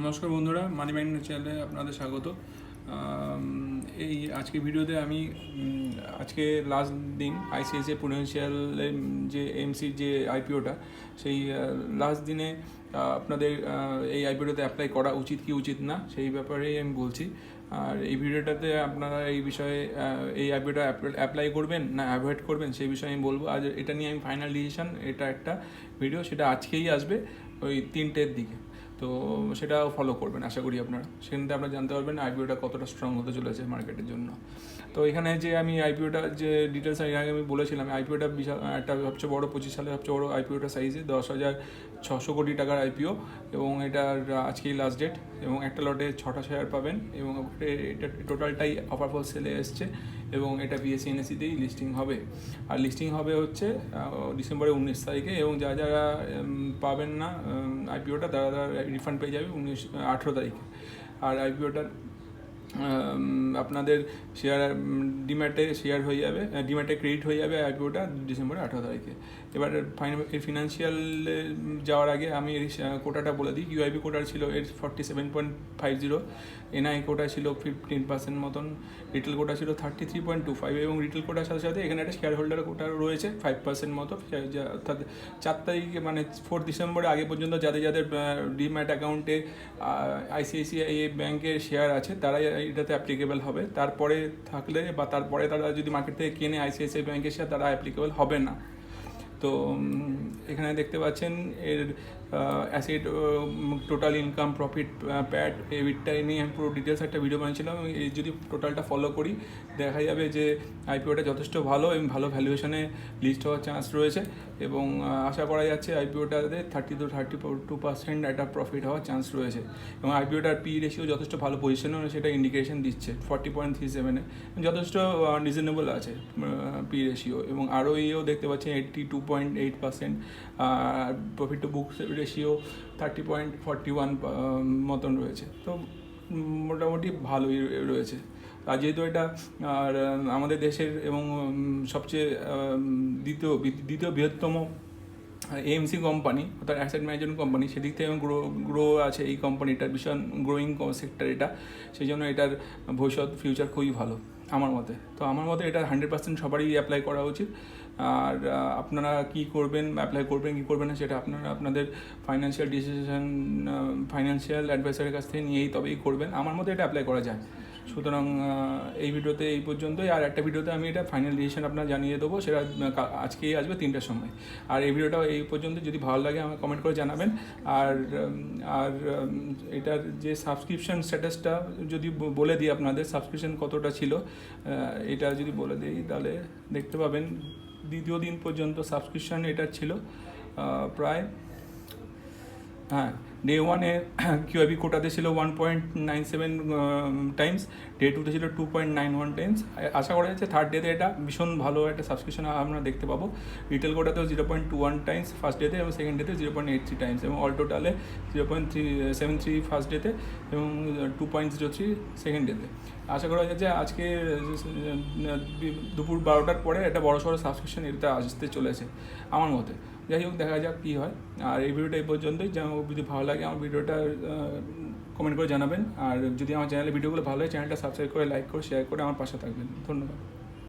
নমস্কার বন্ধুরা, মানি মাইন্ড চ্যানেলে আপনাদের স্বাগত। এই আজকে ভিডিওতে আমি আজকে লাস্ট দিন আইসিআইসিআই প্রুডেন্সিয়ালের যে এমসির যে আইপিওটা, সেই লাস্ট দিনে আপনাদের এই আইপিওটাতে অ্যাপ্লাই করা উচিত কি উচিত না সেই ব্যাপারেই আমি বলছি। আর এই ভিডিওটাতে আপনারা এই বিষয়ে এই আইপিওটা অ্যাপ্লাই করবেন না অ্যাভয়েড করবেন সেই বিষয়ে আমি বলবো। আর এটা নিয়ে আমি ফাইনাল ডিসিশন, এটা একটা ভিডিও, সেটা আজকেই আসবে ওই 3টের দিকে। তো সেটাও ফলো করবেন আশা করি আপনারা, সেখানে আপনারা জানতে পারবেন আইপিওটা কতটা স্ট্রং হতে চলেছে মার্কেটের জন্য। তো এখানে যে আমি আইপিওটা যে ডিটেলস আগে আমি বলেছিলাম, আইপিওটা বিশাল একটা সবচেয়ে বড় 25 সালে সবচেয়ে বড় আইপিওটা সাইজে 10,600 কোটি টাকার আইপিও, এবং এটার আজকেই লাস্ট ডেট, এবং একটা লটে 6টা শেয়ার পাবেন, এবং এটা টোটালটাই অফার ফর সেলে এসছে, এবং এটা বিএসসি এনএসসিতেই লিস্টিং হবে। আর লিস্টিং হবে হচ্ছে ডিসেম্বরের 19 তারিখে, এবং যারা পাবেন না আইপিওটা তারা রিফান্ড পেয়ে যাবে 18 তারিখে। আর আইপিওটার আপনাদের শেয়ার ডিম্যাটে শেয়ার হয়ে যাবে, ডিম্যাটে ক্রেডিট হয়ে যাবে আইপিওটা ডিসেম্বরের 18 তারিখে। এবার ফিনান্সিয়ালে যাওয়ার আগে আমি এর কোটাটা বলে দিই। ইউআইবি কোটা ছিল এর 47.50, এনআই কোটা ছিল 15% মতন, রিটেল কোটা ছিল 33.25, এবং রিটেল কোটার সাথে সাথে এখানে একটা শেয়ার হোল্ডার কোটা রয়েছে 5% মতো। অর্থাৎ 4 তারিখে মানে 4 ডিসেম্বরের আগে পর্যন্ত যাদের যাদের ডিম্যাট অ্যাকাউন্টে আইসিআইসিআই ব্যাংকের শেয়ার আছে তারাই এটাতে অ্যাপ্লিকেবল হবে। তারপরে থাকলে বা তারপরে তারা যদি মার্কেট থেকে কেনে আইসিআইসিআই ব্যাংকের শেয়ার, তারা অ্যাপ্লিকেবল হবে না। তো এখানে দেখতে পাচ্ছেন এর অ্যাসেট, টোটাল ইনকাম, প্রফিট, প্যাট, এবিটটা নিয়ে আমি পুরো ডিটেলস একটা ভিডিও বানিয়েছিলাম। এই যদি টোটালটা ফলো করি দেখা যাবে যে আইপিওটা যথেষ্ট ভালো এবং ভালো ভ্যালুয়েশনে লিস্ট হওয়ার চান্স রয়েছে, এবং আশা করা যাচ্ছে আইপিওটাতে 30-32% একটা প্রফিট হওয়ার চান্স রয়েছে, এবং আইপিওটার পি রেশিও যথেষ্ট ভালো পজিশনে সেটা ইন্ডিকেশন দিচ্ছে 40.37-এ, যথেষ্ট রিজনেবল আছে পি রেশিও, এবং আরও দেখতে পাচ্ছেন 82.8%, প্রফিট টু বুক রেশিও 30.41 মতন রয়েছে। তো মোটামুটি ভালোই রয়েছে। আর যেহেতু এটা আর আমাদের দেশের এবং সবচেয়ে দ্বিতীয় বৃহত্তম এএমসি কোম্পানি, অর্থাৎ অ্যাসেট ম্যানেজমেন্ট কোম্পানি, সেদিক থেকে গ্রো আছে এই কোম্পানিটার, ভীষণ গ্রোয়িং সেক্টর এটা, সেই জন্য এটার ভবিষ্যৎ ফিউচার খুবই ভালো আমার মতে। তো আমার মতে এটা 100% সবারই অ্যাপ্লাই করা উচিত। আর আপনারা কী করবেন, অ্যাপ্লাই করবেন কি করবেন না সেটা আপনারা আপনাদের ফাইন্যান্সিয়াল ডিসিশন ফাইন্যান্সিয়াল অ্যাডভাইসারের কাছ থেকে নিয়েই তবেই করবেন। আমার মতে এটা অ্যাপ্লাই করা যায়। সুতরাং এই ভিডিওতে এই পর্যন্তই। আর একটা ভিডিওতে আমি এটা ফাইনাল ডিসিশন আপনার জানিয়ে দেবো, সেটা আজকেই আসবে 3টার সময়। আর এই ভিডিওটা এই পর্যন্ত, যদি ভালো লাগে আমাকে কমেন্ট করে জানাবেন। আর আর এটার যে সাবস্ক্রিপশন স্ট্যাটাসটা যদি বলে দিই, আপনাদের সাবস্ক্রিপশন কতটা ছিল এটা যদি বলে দিই তাহলে দেখতে পাবেন দ্বিতীয় দিন পর্যন্ত সাবস্ক্রিপশন এটার ছিল প্রায়, হ্যাঁ, ডে 1-এ কিউআইবি কোটাতে ছিল 1.97 টাইমস, ডে 2-তে ছিল 2.91 টাইমস। আশা করা যাচ্ছে থার্ড ডেতে এটা ভীষণ ভালো একটা সাবস্ক্রিপশন আমরা দেখতে পাবো। রিটেল কোটাতেও 0.21 টাইমস ফার্স্ট ডেতে, এবং সেকেন্ড ডেতে 0.83 টাইমস, এবং অল টোটালে 0.73 ফার্স্ট ডেতে এবং 2.03 সেকেন্ড ডেতে। আশা করা যাচ্ছে আজকে দুপুর 12টার পরে একটা বড় সড়ো সাবস্ক্রিপশন এটাতে আসতে চলেছে আমার মতে। যাই হোক, দেখা যাক কী হয়। আর এই ভিডিওটা এই পর্যন্তই। যদি ভালো লাগে আমার ভিডিওটা কমেন্ট করে জানাবেন। আর যদি আমার চ্যানেলের ভিডিওগুলো ভালো হয়, চ্যানেলটা সাবস্ক্রাইব করে, লাইক করে, শেয়ার করে আমার পাশে থাকবেন। ধন্যবাদ।